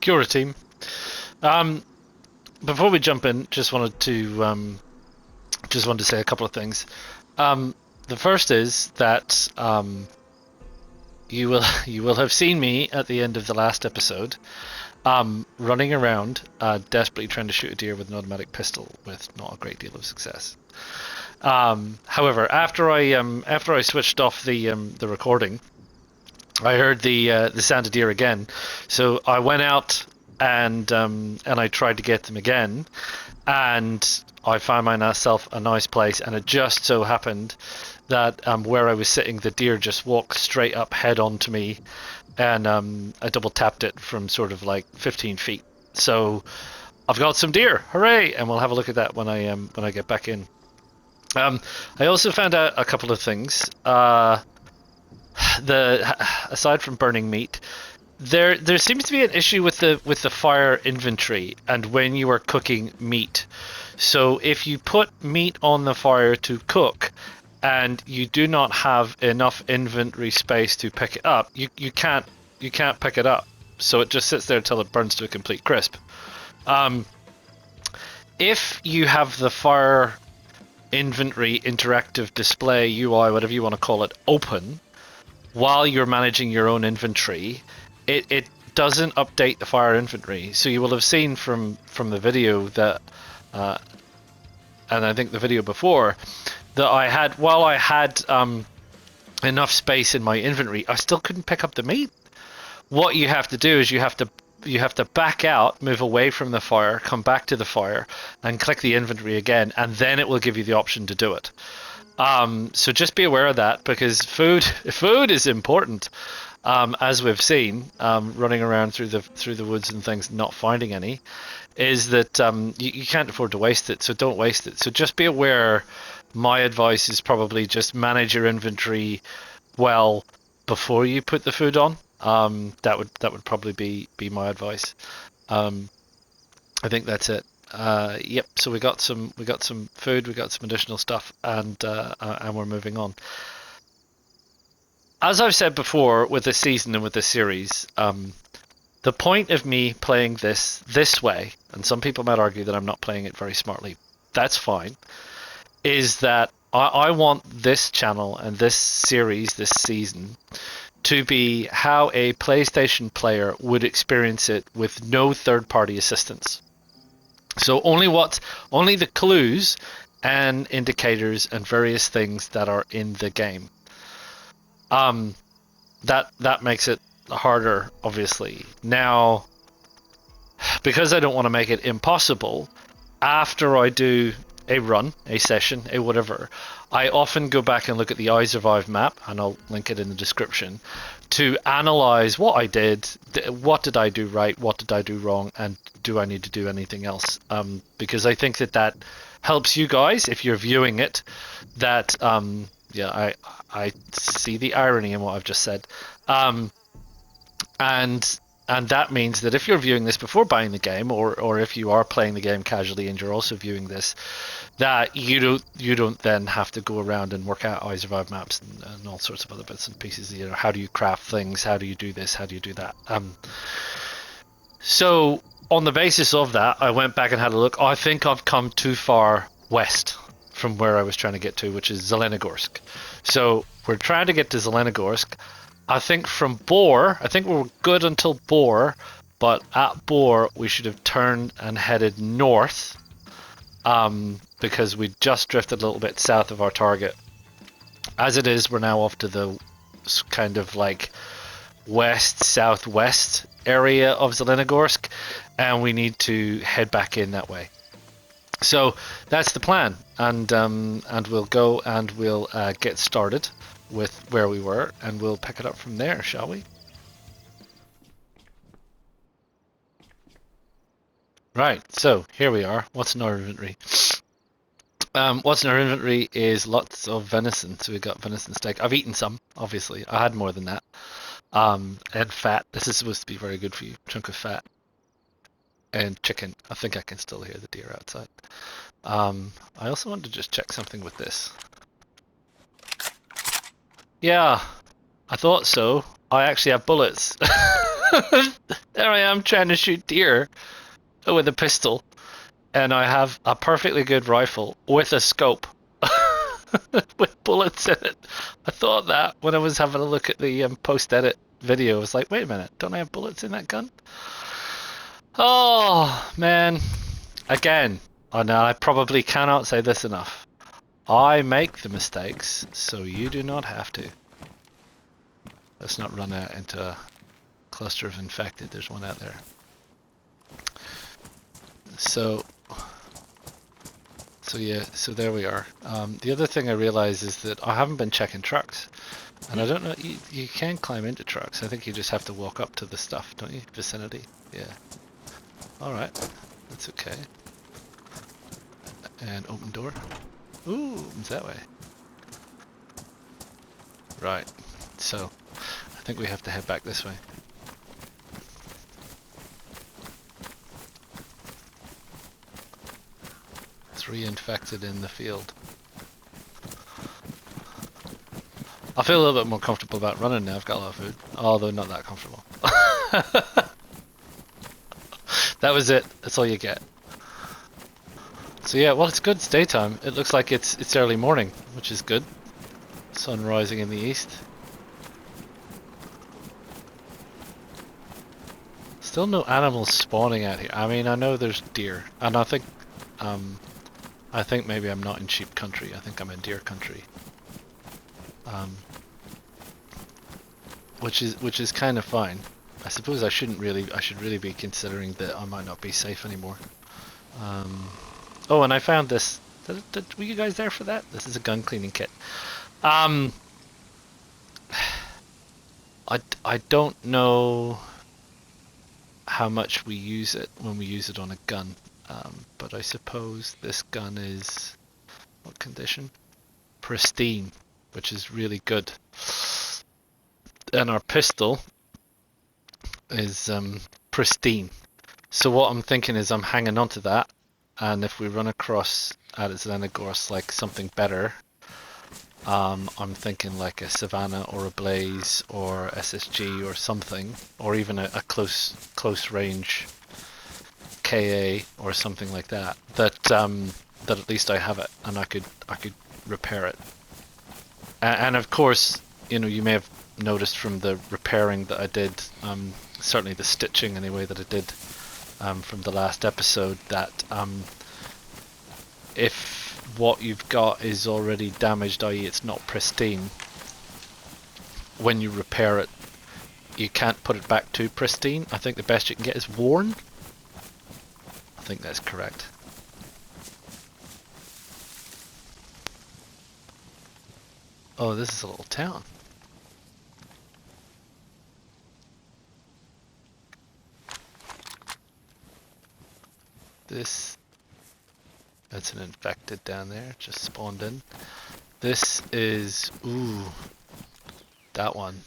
Kia ora, team. Before we jump in, just wanted to say a couple of things. The first is that you will you will have seen me at the end of the last episode, running around, desperately trying to shoot a deer with an automatic pistol with not a great deal of success. However, after I switched off the recording, I heard the sound of deer again, so I went out and I tried to get them again, and I found myself a nice place, and it just so happened that where I was sitting, the deer just walked straight up head on to me, and I double tapped it from sort of like 15 feet. So I've got some deer, hooray! And we'll have a look at that when I get back in. I also found out a couple of things. Aside from burning meat, there seems to be an issue with the fire inventory and when you are cooking meat. So if you put meat on the fire to cook and you do not have enough inventory space to pick it up, you can't pick it up. So it just sits there until it burns to a complete crisp. If you have the fire inventory interactive display UI, whatever you want to call it, open while you're managing your own inventory, it doesn't update the fire inventory. So you will have seen from the video that, and I think the video before, that while I had enough space in my inventory, I still couldn't pick up the meat. What you have to do is you have to back out, move away from the fire, come back to the fire, and click the inventory again, and then it will give you the option to do it. So just be aware of that, because food is important, as we've seen, running around through the woods and things, not finding any, is that you can't afford to waste it. So don't waste it. So just be aware. My advice is probably just manage your inventory well before you put the food on. That would probably be my advice. I think that's it. Yep. So we got some food, we got some additional stuff, and we're moving on. As I've said before, with this season and with this series, the point of me playing this way, and some people might argue that I'm not playing it very smartly. That's fine. Is that I want this channel and this series, this season, to be how a PlayStation player would experience it with no third-party assistance. So only the clues and indicators and various things that are in the game. That makes it harder, obviously. Now, because I don't want to make it impossible, after I do a run, a session, a whatever, I often go back and look at the I Survive map, and I'll link it in the description, to analyze what I did, what did I do right, what did I do wrong, and do I need to do anything else? Because I think that helps you guys if you're viewing it. That I see the irony in what I've just said, and that means that if you're viewing this before buying the game, or if you are playing the game casually and you're also viewing this, that you don't then have to go around and work out I Survive maps and all sorts of other bits and pieces. You know, how do you craft things? How do you do this? How do you do that? So on the basis of that, I went back and had a look. I think I've come too far west from where I was trying to get to, which is Zelenogorsk. So we're trying to get to Zelenogorsk. I think from Bor, I think we're good until Bor, but at Bor we should have turned and headed north, because we just drifted a little bit south of our target. As it is, we're now off to the kind of like west-southwest area of Zelenogorsk, and we need to head back in that way. So that's the plan, and we'll go and we'll get started with where we were, and we'll pick it up from there, shall we? Right, so here we are. What's in our inventory? What's in our inventory is lots of venison. So we've got venison steak. I've eaten some, obviously. I had more than that. And fat. This is supposed to be very good for you. Chunk of fat. And chicken. I think I can still hear the deer outside. I also want to just check something with this. Yeah, I thought so. I actually have bullets. There I am trying to shoot deer with a pistol, and I have a perfectly good rifle with a scope with bullets in it. I thought that when I was having a look at the post-edit video. I was like, wait a minute, don't I have bullets in that gun? Oh, man. Again, I know I probably cannot say this enough. I make the mistakes, so you do not have to. Let's not run out into a cluster of infected. There's one out there. So yeah, so there we are. The other thing I realize is that I haven't been checking trucks. And I don't know, you can climb into trucks. I think you just have to walk up to the stuff, don't you? Vicinity? Yeah. Alright, that's okay. And open door. Ooh, it's that way. Right, so I think we have to head back this way. 3 infected in the field. I feel a little bit more comfortable about running now. I've got a lot of food, although not that comfortable. That was it. That's all you get. So yeah, well, it's good. It's daytime. It looks like it's early morning, which is good. Sun rising in the east. Still no animals spawning out here. I mean, I know there's deer, and I think maybe I'm not in sheep country. I think I'm in deer country. Which is kind of fine. I suppose I should really be considering that I might not be safe anymore. Oh, and I found this. Were you guys there for that? This is a gun cleaning kit. I don't know how much we use it when we use it on a gun, but I suppose this gun is, what condition? Pristine, which is really good. And our pistol is pristine. So what I'm thinking is I'm hanging on to that, and if we run across at Zelenogorsk like something better, I'm thinking like a Savannah or a Blaze or SSG or something, or even a close range KA or something like that. That at least I have it and I could repair it. And of course, you know, you may have noticed from the repairing that I did, certainly the stitching anyway that I did from the last episode, that if what you've got is already damaged, i.e. it's not pristine, when you repair it, you can't put it back to pristine. I think the best you can get is worn. I think that's correct. Oh, this is a little town. That's an infected down there, just spawned in. This is, ooh, that one.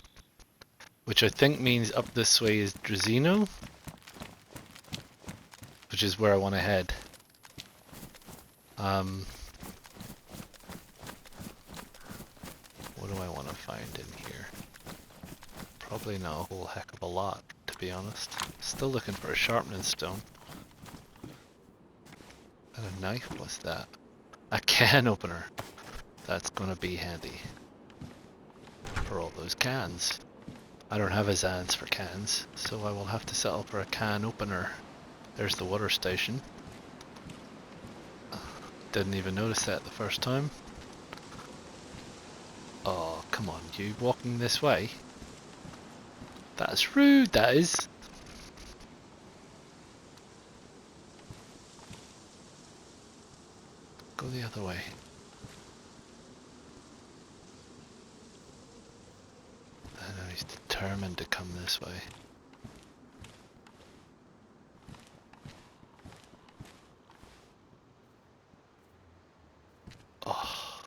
Which I think means up this way is Drazino, which is where I want to head. What do I want to find in here? Probably not a whole heck of a lot, to be honest. Still looking for a sharpening stone. And a knife, what's that? A can opener. That's gonna be handy. For all those cans. I don't have a Zans for cans, so I will have to settle for a can opener. There's the water station. Didn't even notice that the first time. Oh, come on, you walking this way? That's rude, that is. Go the other way. I know he's determined to come this way. Oh.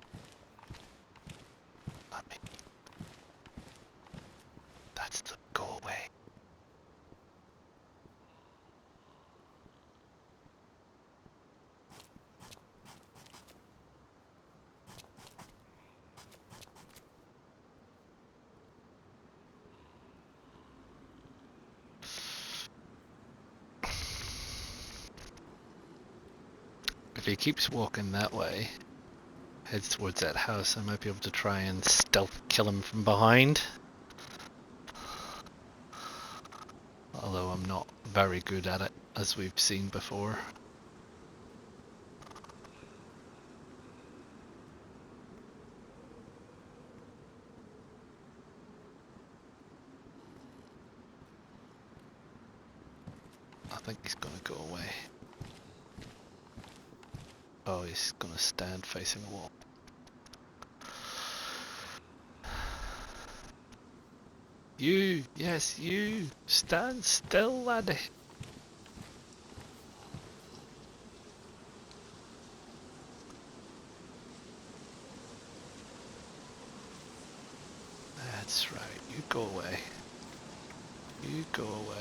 I mean, that's the go away. If he keeps walking that way, heads towards that house, I might be able to try and stealth kill him from behind. Although I'm not very good at it, as we've seen before. I think he's gonna go away. Oh, he's gonna stand facing the wall. You, yes, you, stand still, laddie. That's right, you go away. You go away.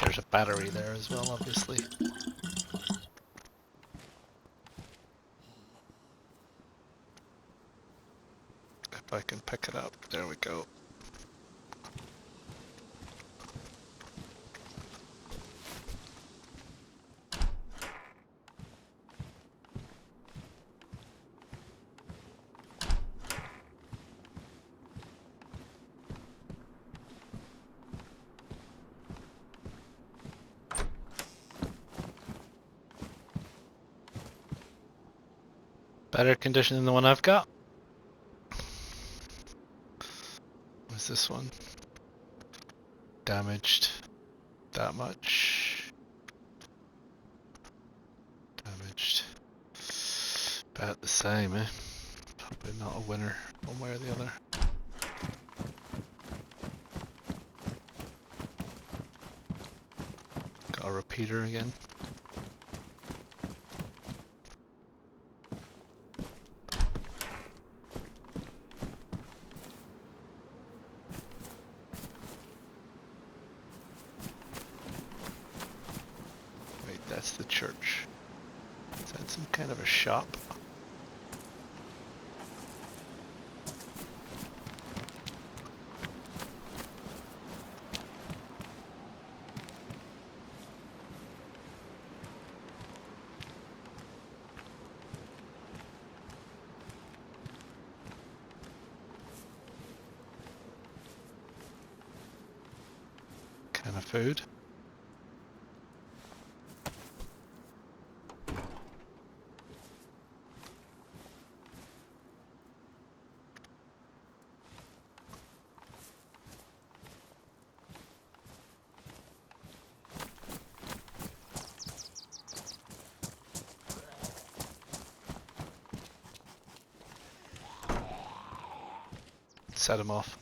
There's a battery there as well, obviously. If I can pick it up, there we go. Better condition than the one I've got. What's this one? Damaged that much. Damaged about the same, eh? Probably not a winner one way or the other. Got a repeater again. That's the church. Is that some kind of a shop? Kind of food. Set him off.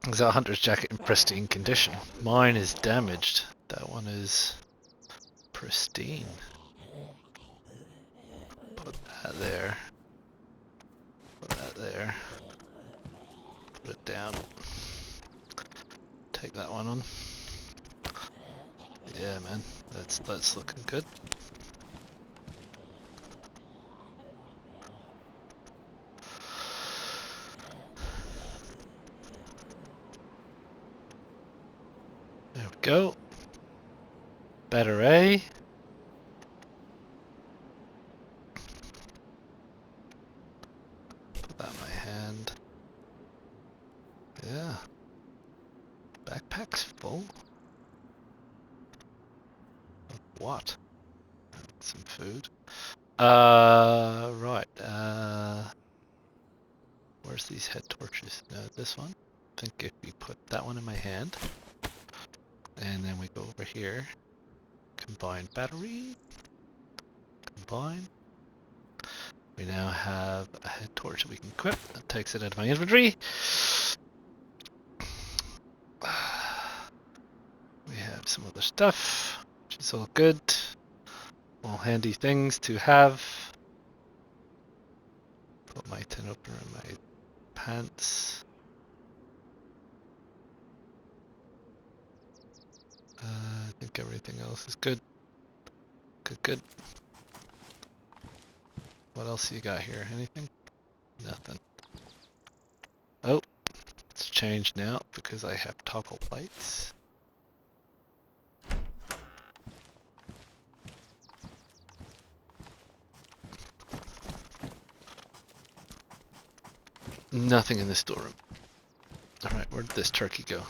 Is that hunter's jacket in pristine condition? Mine is damaged. That one is pristine. Put that there. Put that there. Put it down. Take that one on. Yeah, man, that's looking good. There we go. Better A. Put that in my hand. Yeah. Backpack's full. What? Some food. Right. Where's these head torches? No, this one. think if we put that one in my hand, and then we go over here, combine battery, combine. We now have a head torch that we can equip. That takes it out of my inventory. We have some other stuff, which is all good. All handy things to have. Put my tin opener in my pants. I think everything else is good. Good. What else you got here? Anything? Nothing. Oh, it's changed now because I have toggle lights. Nothing in the storeroom. Alright, where did this turkey go?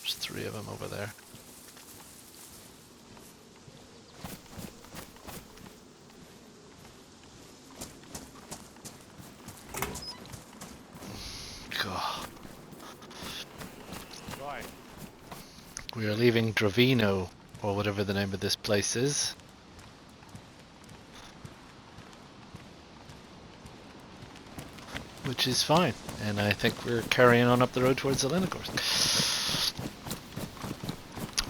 There's 3 of them over there. God. Right. We are leaving Dravino, or whatever the name of this place is. Which is fine, and I think we're carrying on up the road towards Zelenogorsk.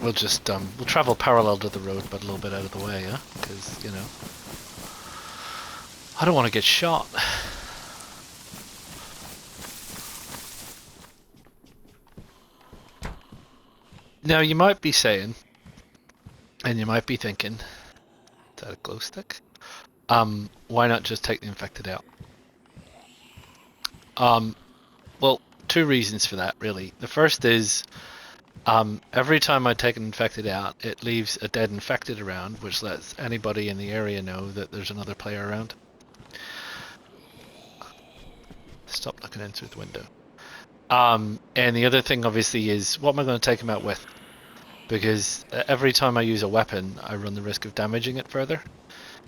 We'll just, we'll travel parallel to the road, but a little bit out of the way, yeah? Because, you know, I don't want to get shot. Now, you might be saying, and you might be thinking, is that a glow stick? Why not just take the infected out? Well, 2 reasons for that, really. The first is, every time I take an infected out, it leaves a dead infected around, which lets anybody in the area know that there's another player around. Stop looking in through the window. And the other thing, obviously, is what am I going to take him out with? Because every time I use a weapon, I run the risk of damaging it further.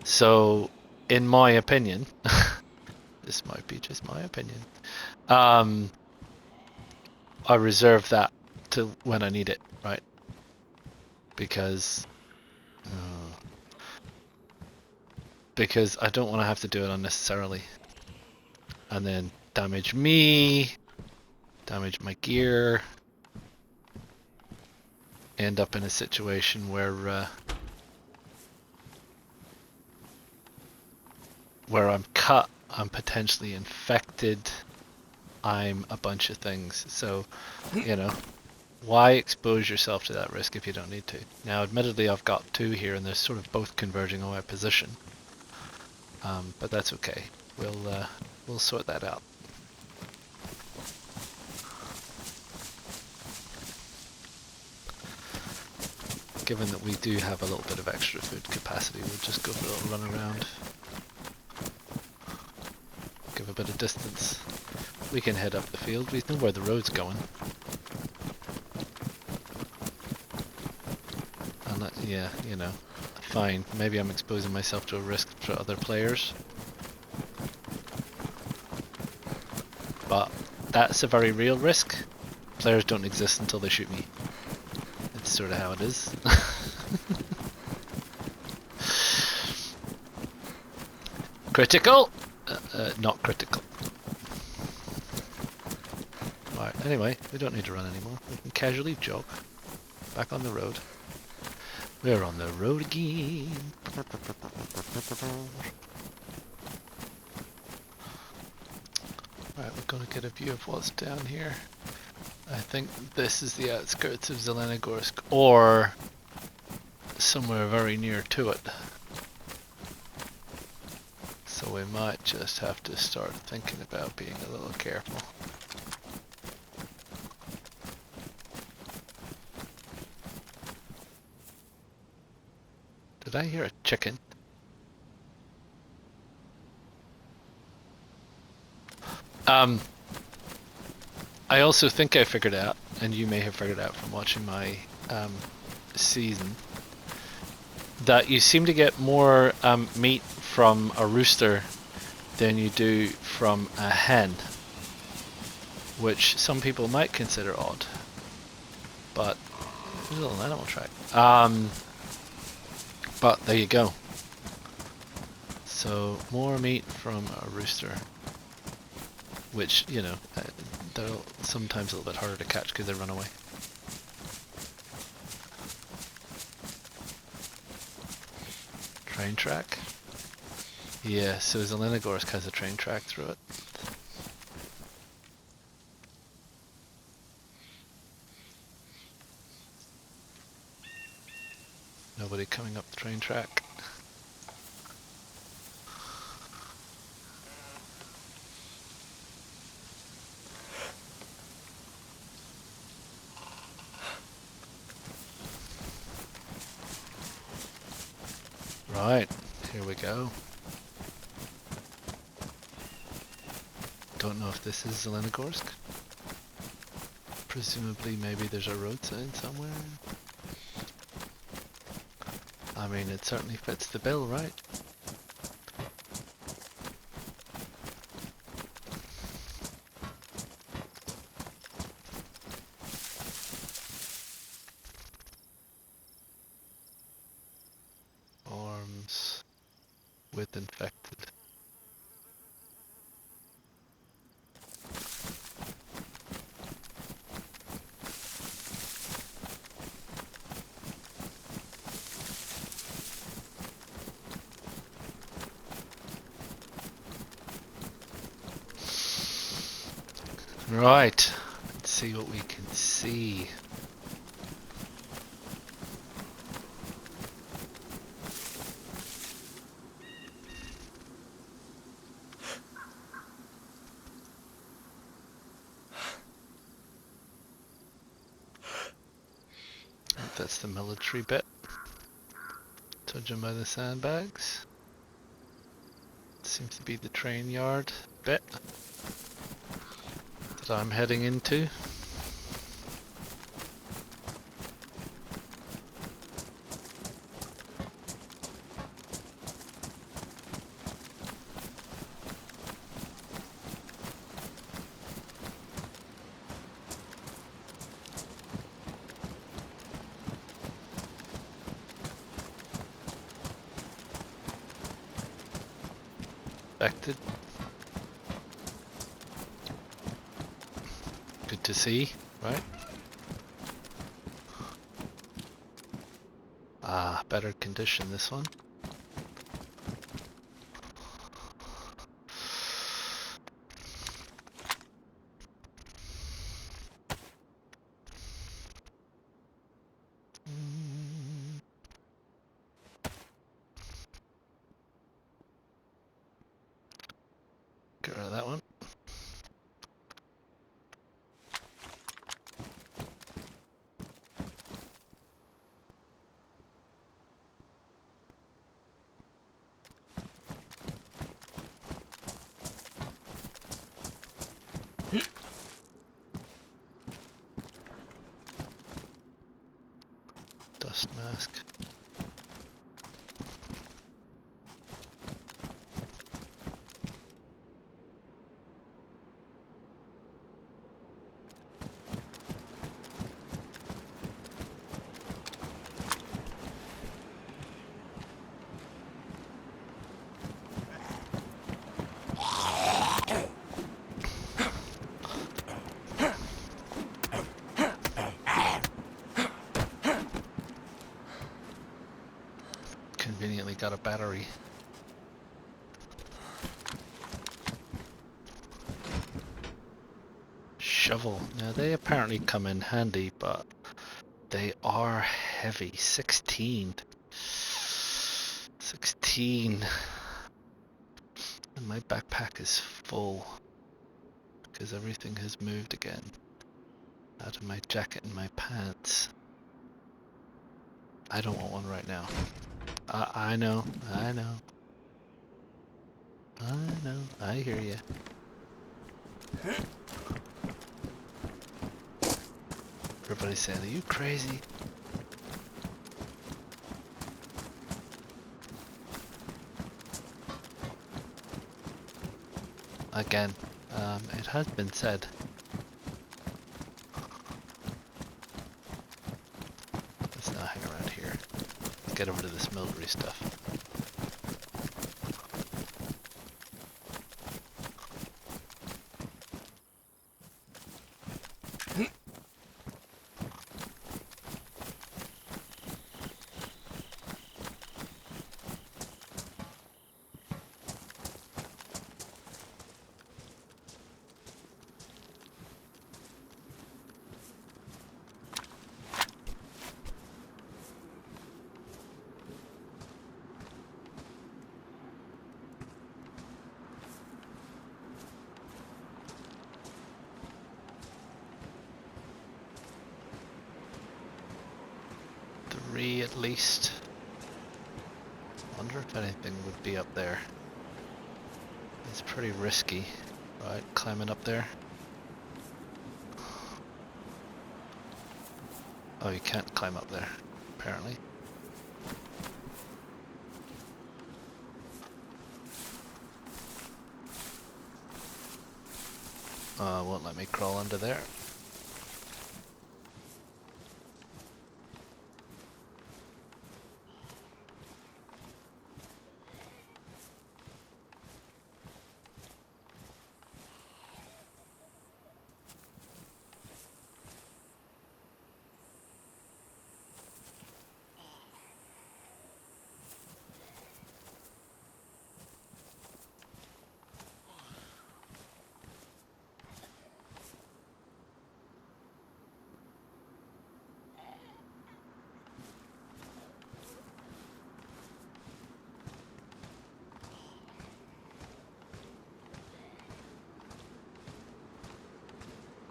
So, in my opinion, this might be just my opinion, I reserve that to when I need it, right? Because I don't want to have to do it unnecessarily and then damage me, damage my gear, end up in a situation where I'm cut, I'm potentially infected, I'm a bunch of things. So, you know, why expose yourself to that risk if you don't need to? Now, admittedly, I've got 2 here, and they're sort of both converging on my position. But that's okay. We'll sort that out. Given that we do have a little bit of extra food capacity, we'll just go for a little run around. Give a bit of distance. We can head up the field. We know where the road's going. And yeah, you know, fine. Maybe I'm exposing myself to a risk for other players. But that's a very real risk. Players don't exist until they shoot me. It's sort of how it is. Critical! Not critical. Right, anyway, we don't need to run anymore. We can casually jog back on the road. We're on the road again. Right, we're going to get a view of what's down here. I think this is the outskirts of Zelenogorsk, or somewhere very near to it. So we might just have to start thinking about being a little careful. Did I hear a chicken? I also think I figured out, and you may have figured out from watching my season, that you seem to get more meat from a rooster than you do from a hen, which some people might consider odd. But a little animal track. But there you go. So more meat from a rooster, which, you know, they're sometimes a little bit harder to catch because they run away. Train track. Yeah, so Zelenogorsk has a train track through it. Nobody coming up the train track. Right, here we go. Don't know if this is Zelenogorsk. Presumably maybe there's a road sign somewhere. I mean, it certainly fits the bill, right? Arms with infected. Right, let's see what we can see. That's the military bit. Judging by the sandbags. Seems to be the train yard bit that I'm heading into. Affected. Good to see, right? Ah, better condition this one. Get rid of that one. Dust mask. Conveniently got a battery. Shovel. Now they apparently come in handy, but they are heavy. 16. 16. And my backpack is full because everything has moved again out of my jacket and my pants. I don't want one right now. I know, I know. I hear you. Everybody's saying, are you crazy? again. It has been said. Let's not hang around here. Let's get over to this military stuff. Three at least. Wonder if anything would be up there. It's pretty risky, right? Climbing up there. Oh, you can't climb up there, apparently. Won't let me crawl under there.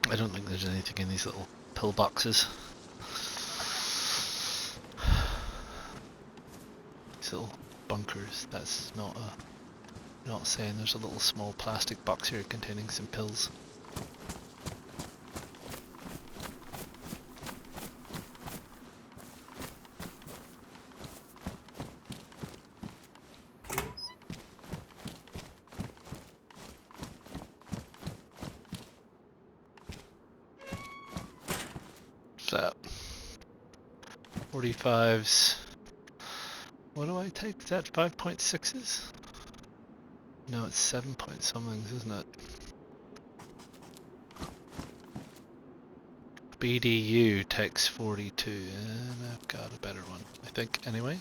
I don't think there's anything in these little pillboxes. These little bunkers. That's not saying there's a little small plastic box here containing some pills. So 45s. What do I take? Is that 5.6s? No, it's 7 point somethings, isn't it? BDU takes 42, and I've got a better one, I think, anyway.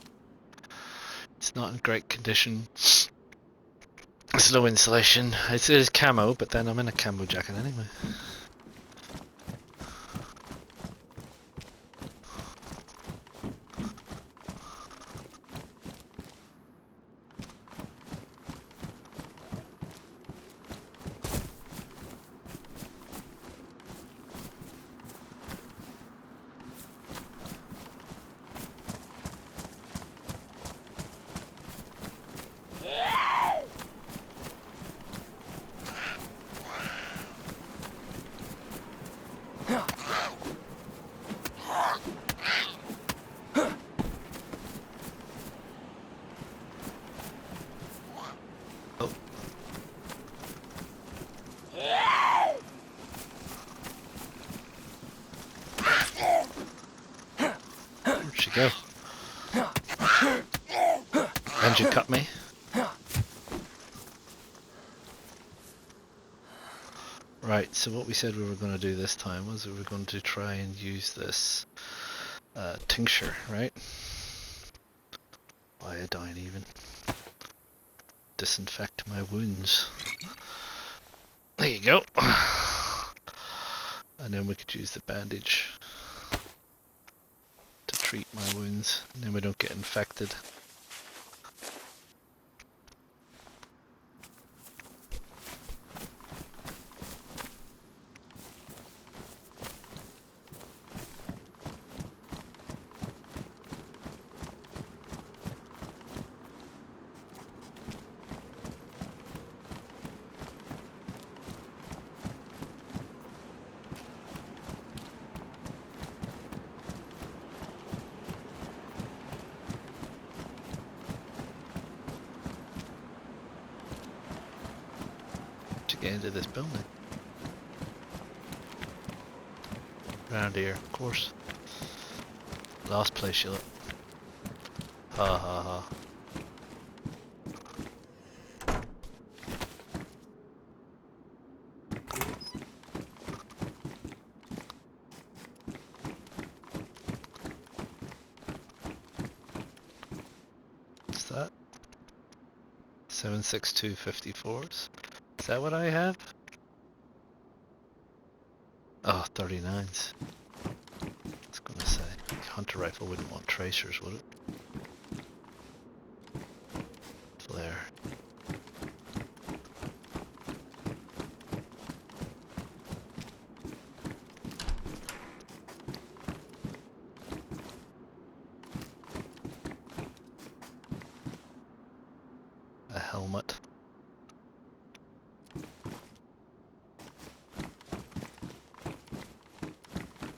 It's not in great condition. It's low insulation. It is camo, but then I'm in a camo jacket anyway. Go. And you cut me. Right, so what we said we were going to do this time was we were going to try and use this tincture, right? Iodine even. Disinfect my wounds. There you go. And then we could use the bandage to treat my wounds, and then we don't get infected. get into this building. Around here, of course. Last place you look. Ha ha ha. What's that? 76254s. Is that what I have? Oh, 39s. I was gonna say, hunter rifle wouldn't want tracers, would it? Flare. A helmet.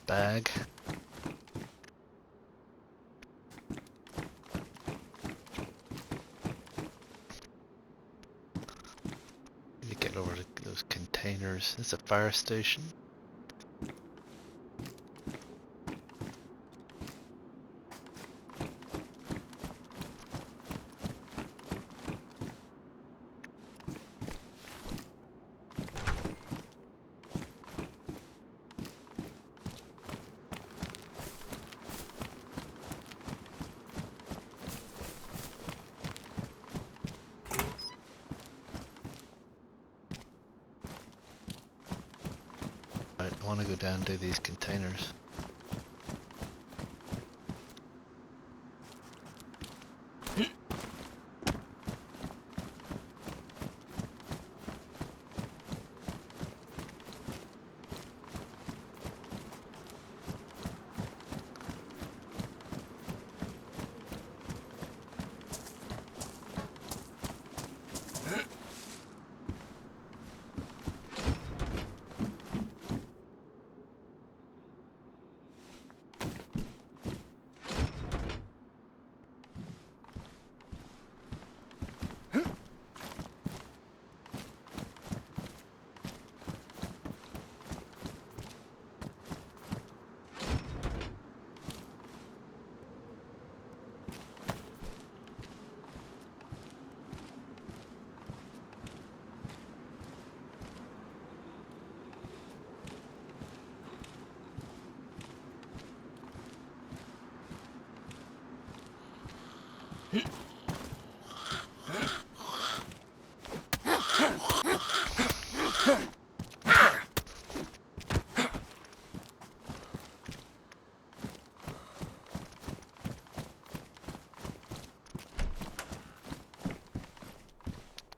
Bag. Need to get over to those containers. There's a fire station. Right, I want to go down to these containers.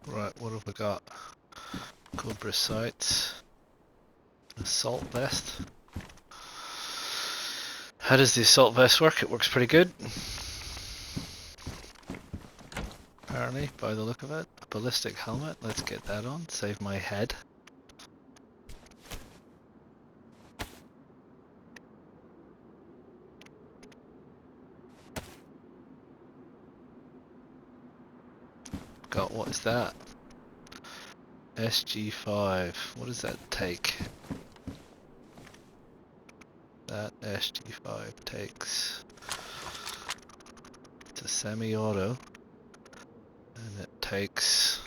Right, what have we got? Cobra sights. Assault vest. How does the assault vest work? It works pretty good. Apparently, by the look of it. A ballistic helmet, let's get that on. Save my head. Got, what is that? SG5. What does that take? That SG5 takes. It's a semi-auto. And it takes.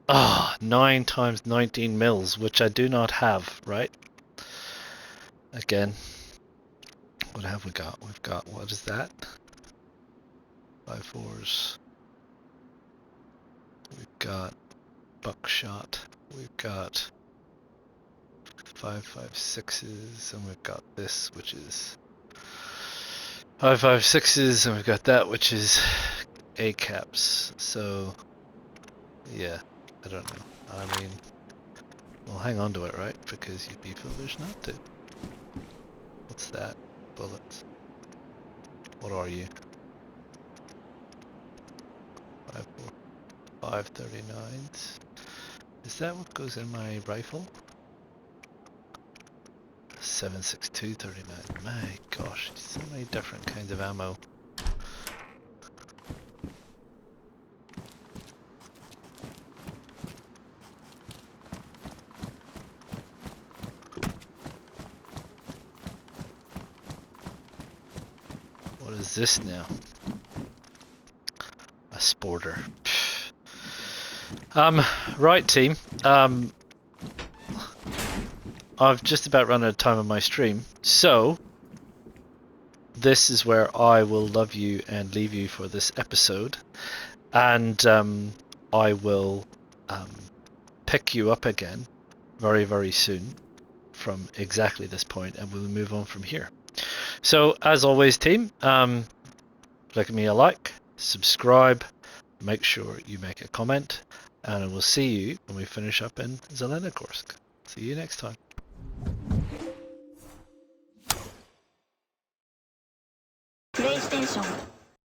9 times 19 mils, which I do not have, right? Again. What have we got? We've got, what is that? 5.4s. We've got buckshot. We've got 5.56s, and we've got this, which is 5.56s, and we've got that, which is A caps. So, yeah, I don't know. I mean, we'll hang on to it, right? Because you'd be foolish not to. What's that? Bullets. What are you? 5.39s. Is that what goes in my rifle? 7.62 39. My gosh, so many different kinds of ammo. What is this now? A sporter. Right, team. I've just about run out of time on my stream, so this is where I will love you and leave you for this episode, and I will pick you up again very, very soon from exactly this point, and we'll move on from here. So, as always, team, click me a like, subscribe, make sure you make a comment, and I will see you when we finish up in Zelenogorsk. See you next time. PlayStation